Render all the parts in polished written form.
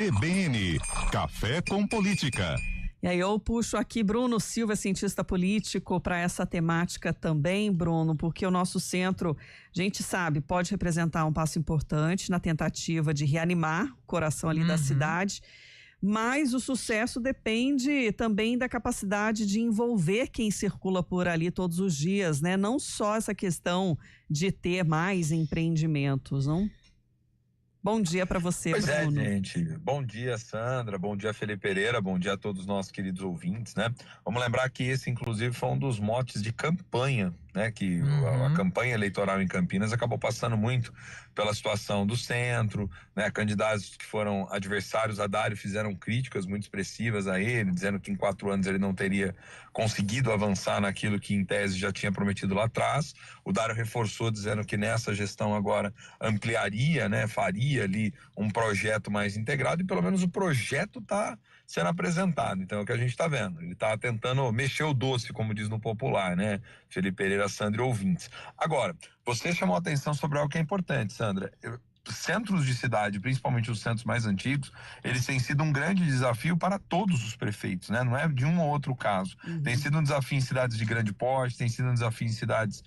CBN, Café com Política. E aí eu puxo aqui Bruno Silva, cientista político, para essa temática também, Bruno, porque o nosso centro, a gente sabe, pode representar um passo importante na tentativa de reanimar o coração ali da cidade, mas o sucesso depende também da capacidade de envolver quem circula por ali todos os dias, né? Não só essa questão de ter mais empreendimentos, não? Bom dia para você, Bruno. Bruno. Pois é, gente. Bom dia, Sandra. Bom dia, Felipe Pereira. Bom dia a todos os nossos queridos ouvintes, né? Vamos lembrar que esse, inclusive, foi um dos motes de campanha, né? Que a campanha eleitoral em Campinas acabou passando muito pela situação do centro, né? Candidatos que foram adversários a Dário fizeram críticas muito expressivas a ele, dizendo que em 4 anos ele não teria conseguido avançar naquilo que em tese já tinha prometido lá atrás. O Dário reforçou dizendo que nessa gestão agora ampliaria, né? Faria ali um projeto mais integrado, e pelo menos o projeto está sendo apresentado. Então é o que a gente está vendo. Ele está tentando mexer o doce, como diz no popular, né? Felipe Pereira, Sandra e ouvintes. Agora, você chamou a atenção sobre algo que é importante, Sandra. Centros de cidade, principalmente os centros mais antigos, eles têm sido um grande desafio para todos os prefeitos, né? Não é de um ou outro caso. Tem sido um desafio em cidades de grande porte, tem sido um desafio em cidades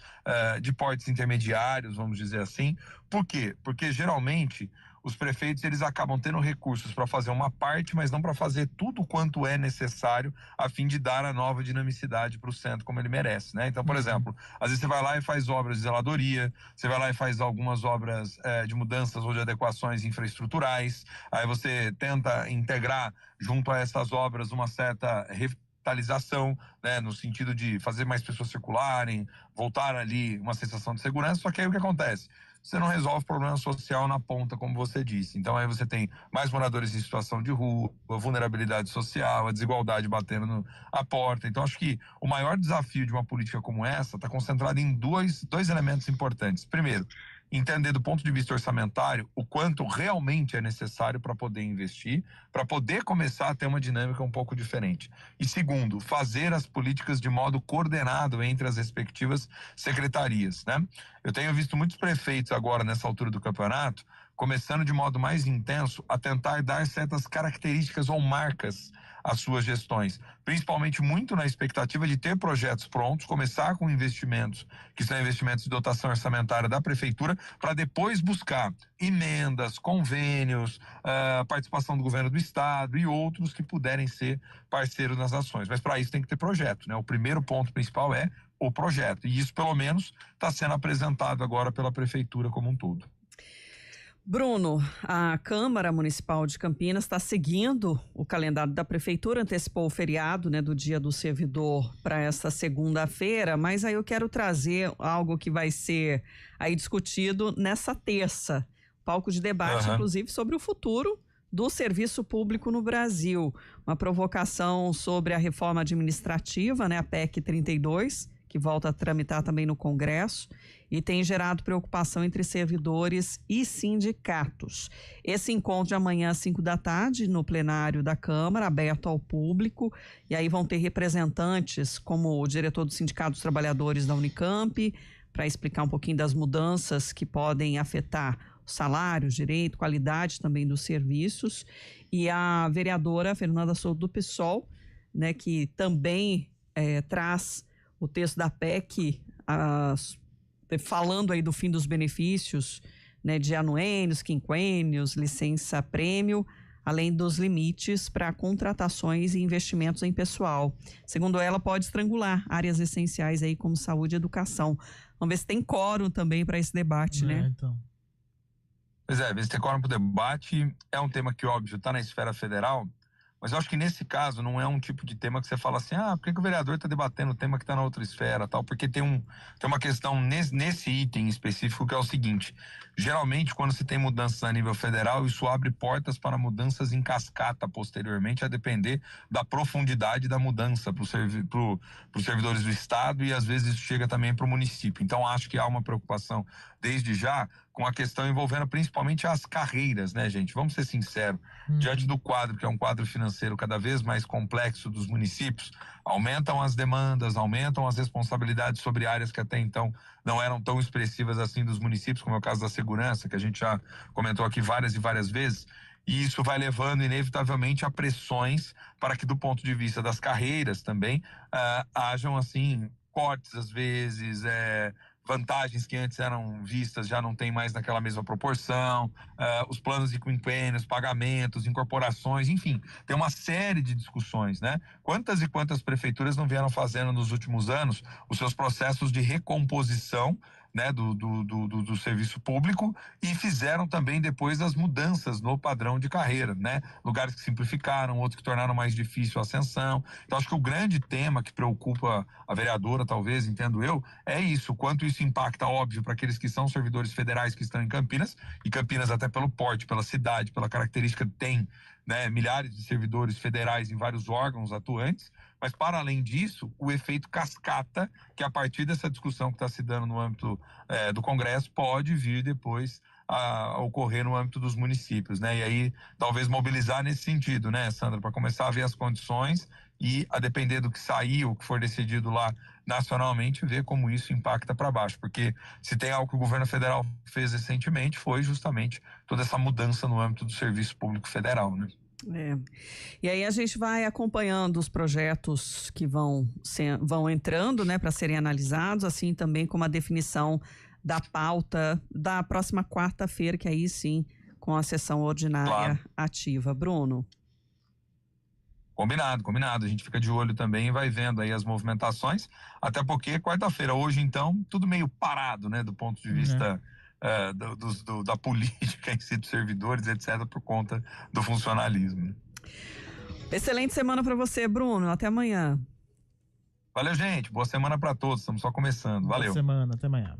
de portes intermediários, vamos dizer assim. Por quê? Porque geralmente os prefeitos, eles acabam tendo recursos para fazer uma parte, mas não para fazer tudo quanto é necessário a fim de dar a nova dinamicidade para o centro como ele merece, né? Então, por exemplo, às vezes você vai lá e faz obras de zeladoria, você vai lá e faz algumas obras de mudanças ou de adequações infraestruturais, aí você tenta integrar junto a essas obras uma certa revitalização, né, no sentido de fazer mais pessoas circularem, voltar ali uma sensação de segurança. Só que aí o que acontece? Você não resolve o problema social na ponta, como você disse. Então aí você tem mais moradores em situação de rua, a vulnerabilidade social, a desigualdade batendo a porta. Então acho que o maior desafio de uma política como essa está concentrado em dois elementos importantes. Primeiro, entender do ponto de vista orçamentário o quanto realmente é necessário para poder investir, para poder começar a ter uma dinâmica um pouco diferente. E segundo, fazer as políticas de modo coordenado entre as respectivas secretarias, né? Eu tenho visto muitos prefeitos agora nessa altura do campeonato começando de modo mais intenso a tentar dar certas características ou marcas às suas gestões, principalmente muito na expectativa de ter projetos prontos, começar com investimentos, que são investimentos de dotação orçamentária da prefeitura, para depois buscar emendas, convênios, participação do governo do estado e outros que puderem ser parceiros nas ações. Mas para isso tem que ter projeto, né? O primeiro ponto principal é o projeto, e isso pelo menos está sendo apresentado agora pela prefeitura como um todo. Bruno, a Câmara Municipal de Campinas está seguindo o calendário da Prefeitura, antecipou o feriado, né, do Dia do Servidor para esta segunda-feira, mas aí eu quero trazer algo que vai ser aí discutido nessa terça, palco de debate, inclusive, sobre o futuro do serviço público no Brasil. Uma provocação sobre a reforma administrativa, né, a PEC 32, que volta a tramitar também no Congresso e tem gerado preocupação entre servidores e sindicatos. Esse encontro de amanhã às 5 da tarde no plenário da Câmara, aberto ao público, e aí vão ter representantes como o diretor do Sindicato dos Trabalhadores da Unicamp, para explicar um pouquinho das mudanças que podem afetar os salários, direito, qualidade também dos serviços, e a vereadora Fernanda Souto do PSOL, né, que também traz o texto da PEC, falando aí do fim dos benefícios, né, de anuênios, quinquênios, licença-prêmio, além dos limites para contratações e investimentos em pessoal. Segundo ela, pode estrangular áreas essenciais aí como saúde e educação. Vamos ver se tem quórum também para esse debate, né? Então. Pois é, ver se tem quórum para o debate. É um tema que, óbvio, está na esfera federal, mas eu acho que nesse caso não é um tipo de tema que você fala assim, por que o vereador está debatendo o tema que está na outra esfera, tal? Porque tem uma questão nesse item específico que é o seguinte: geralmente quando se tem mudanças a nível federal, isso abre portas para mudanças em cascata posteriormente, a depender da profundidade da mudança para os servidores do estado, e às vezes isso chega também para o município. Então acho que há uma preocupação desde já com a questão envolvendo principalmente as carreiras, né, gente? Vamos ser sinceros, diante do quadro, que é um quadro financeiro cada vez mais complexo dos municípios, aumentam as demandas, aumentam as responsabilidades sobre áreas que até então não eram tão expressivas assim dos municípios, como é o caso da segurança, que a gente já comentou aqui várias e várias vezes. e isso vai levando inevitavelmente a pressões para que, do ponto de vista das carreiras também, hajam assim cortes às vezes, vantagens que antes eram vistas já não tem mais naquela mesma proporção, os planos de quinquênios, pagamentos, incorporações, enfim, tem uma série de discussões, né? Quantas e quantas prefeituras não vieram fazendo nos últimos anos os seus processos de recomposição, né, do serviço público, e fizeram também depois as mudanças no padrão de carreira, né? Lugares que simplificaram, outros que tornaram mais difícil a ascensão. Então acho que o grande tema que preocupa a vereadora, talvez, entendo eu, é isso, quanto isso impacta, óbvio, para aqueles que são servidores federais que estão em Campinas, e Campinas até pelo porte, pela cidade, pela característica tem, né, milhares de servidores federais em vários órgãos atuantes, mas para além disso, o efeito cascata, que a partir dessa discussão que está se dando no âmbito do Congresso, pode vir depois a ocorrer no âmbito dos municípios, né? E aí, talvez mobilizar nesse sentido, né, Sandra, para começar a ver as condições e, a depender do que sair ou que for decidido lá nacionalmente, ver como isso impacta para baixo, porque se tem algo que o governo federal fez recentemente, foi justamente toda essa mudança no âmbito do serviço público federal, né? E aí a gente vai acompanhando os projetos que vão entrando, né, para serem analisados, assim também como a definição da pauta da próxima quarta-feira, que aí sim, com a sessão ordinária ativa. Bruno? Combinado. A gente fica de olho também e vai vendo aí as movimentações, até porque quarta-feira, hoje então, tudo meio parado, né, do ponto de vista da política em si, dos servidores, etc., por conta do funcionalismo. Excelente semana para você, Bruno. Até amanhã. Valeu, gente. Boa semana para todos. Estamos só começando. Valeu. Boa semana. Até amanhã.